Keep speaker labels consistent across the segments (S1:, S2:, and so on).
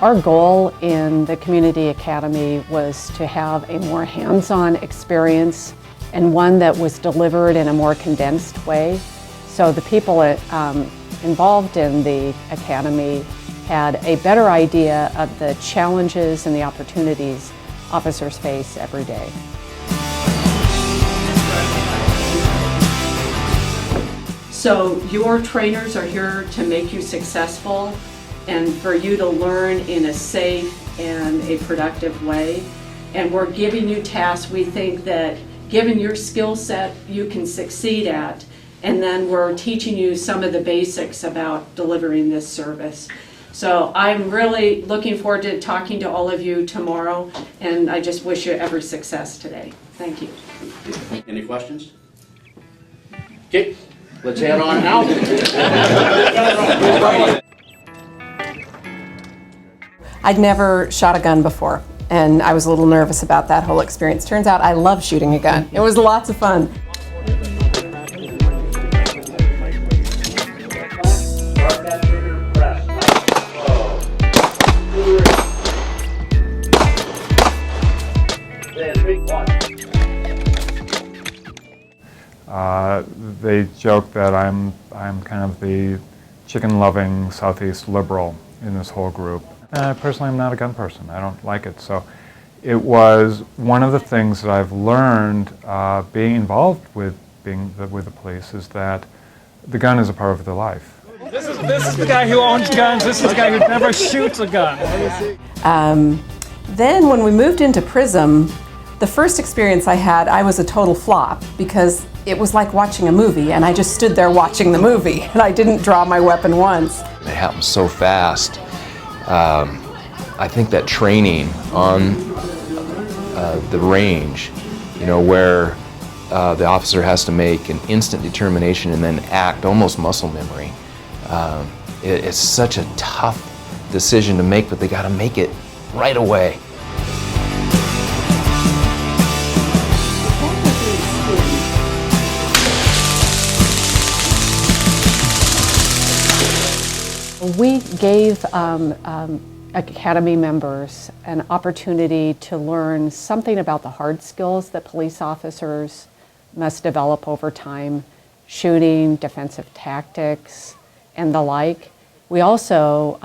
S1: Our goal in the Community Academy was to have a more hands-on experience and one that was delivered in a more condensed way. So the people involved in the Academy had a better idea of the challenges and the opportunities officers face every day. So your trainers are here to make you successful and for you to learn in a safe and a productive way. And we're giving you tasks we think that given your skill set you can succeed at, and then we're teaching you some of the basics about delivering this service. So I'm really looking forward to talking to all of you tomorrow, and I just wish you every success today. Thank you.
S2: Any questions? Okay, let's head on now.
S3: I'd never shot a gun before, and I was a little nervous about that whole experience. Turns out I love shooting a gun. It was lots of fun.
S4: They joke that I'm kind of the chicken-loving Southeast liberal in this whole group. Personally, I'm not a gun person. I don't like it. So it was one of the things that I've learned being involved with the police is that the gun is a part of their life.
S5: This is the guy who owns guns. This is the guy who never shoots a gun.
S3: Then when we moved into PRISM, the first experience I had, I was a total flop because it was like watching a movie and I just stood there watching the movie and I didn't draw my weapon once.
S6: It happened so fast. I think that training on the range, you know, where the officer has to make an instant determination and then act, almost muscle memory. It's such a tough decision to make, but they got to make it right away.
S1: We gave Academy members an opportunity to learn something about the hard skills that police officers must develop over time, shooting, defensive tactics, and the like. We also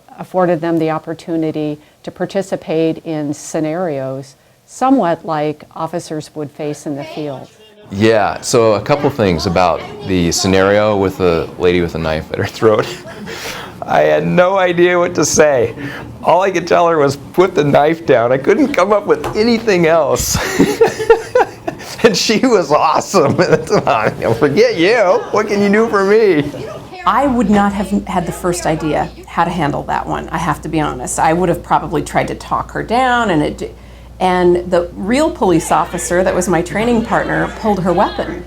S1: afforded them the opportunity to participate in scenarios somewhat like officers would face in the field.
S6: Yeah, so a couple things about the scenario with the lady with a knife at her throat. I had no idea what to say. All I could tell her was put the knife down. I couldn't come up with anything else. And she was awesome. Forget you. What can you do for me?
S3: I would not have had the first idea how to handle that one, I have to be honest. I would have probably tried to talk her down, and the real police officer that was my training partner pulled her weapon.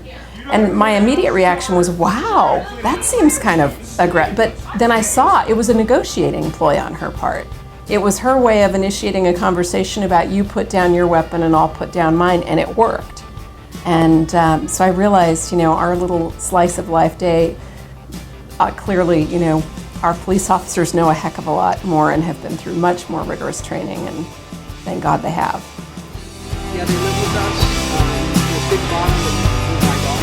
S3: And my immediate reaction was, wow, that seems kind of aggressive. But then I saw it was a negotiating ploy on her part. It was her way of initiating a conversation about you put down your weapon and I'll put down mine, and it worked. And so I realized, you know, our little slice of life day, clearly, you know, our police officers know a heck of a lot more and have been through much more rigorous training, and thank God they have.
S5: Yeah, they live with us. Big bond with my daughter.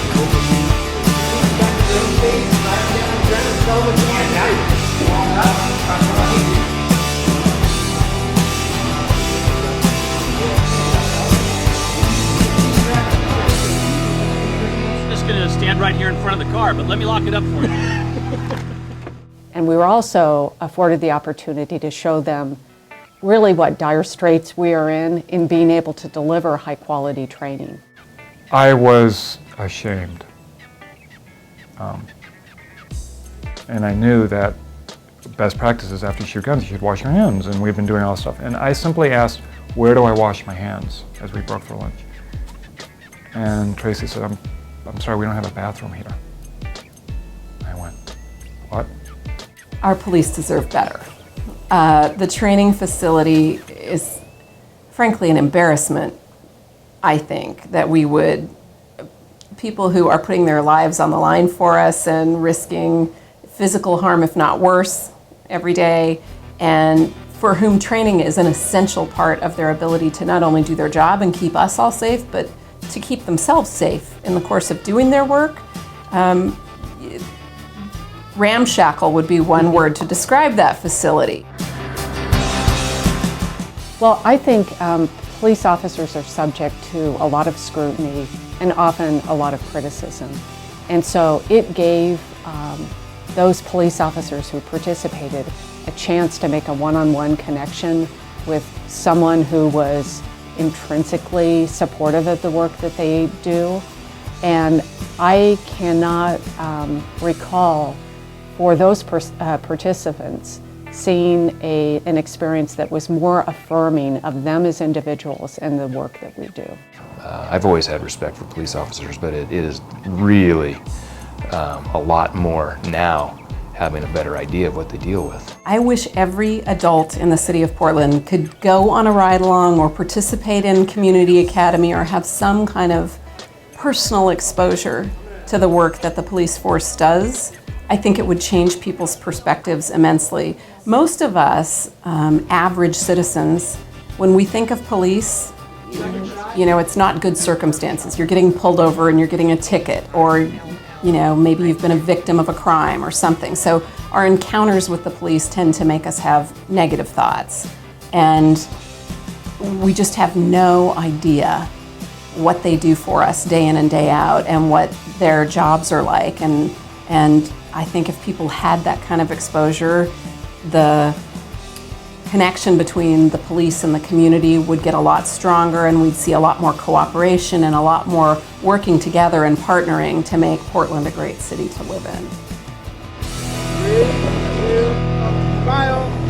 S5: I'm just going to stand right here in front of the car, but let me lock it up for you.
S1: And we were also afforded the opportunity to show them really what dire straits we are in being able to deliver high quality training.
S4: I was ashamed. And I knew that best practices after you shoot guns, you should wash your hands, and we've been doing all this stuff. And I simply asked, where do I wash my hands, as we broke for lunch? And Tracy said, I'm sorry, we don't have a bathroom here. I went, what?
S3: Our police deserve better. The training facility is frankly an embarrassment, I think, that we would, people who are putting their lives on the line for us and risking physical harm, if not worse, every day, and for whom training is an essential part of their ability to not only do their job and keep us all safe, but to keep themselves safe in the course of doing their work. Ramshackle would be one word to describe that facility.
S7: Well, I think police officers are subject to a lot of scrutiny and often a lot of criticism. And so it gave those police officers who participated a chance to make a one-on-one connection with someone who was intrinsically supportive of the work that they do. And I cannot recall for those participants seeing an experience that was more affirming of them as individuals and the work that we do.
S6: I've always had respect for police officers, but it is really a lot more now, having a better idea of what they deal with.
S3: I wish every adult in the city of Portland could go on a ride-along or participate in Community Academy or have some kind of personal exposure to the work that the police force does. I think it would change people's perspectives immensely. Most of us, average citizens, when we think of police, you know, it's not good circumstances. You're getting pulled over and you're getting a ticket, or, you know, maybe you've been a victim of a crime or something. So our encounters with the police tend to make us have negative thoughts. And we just have no idea what they do for us day in and day out and what their jobs are like. And I think if people had that kind of exposure, the connection between the police and the community would get a lot stronger, and we'd see a lot more cooperation and a lot more working together and partnering to make Portland a great city to live in.
S5: Smile.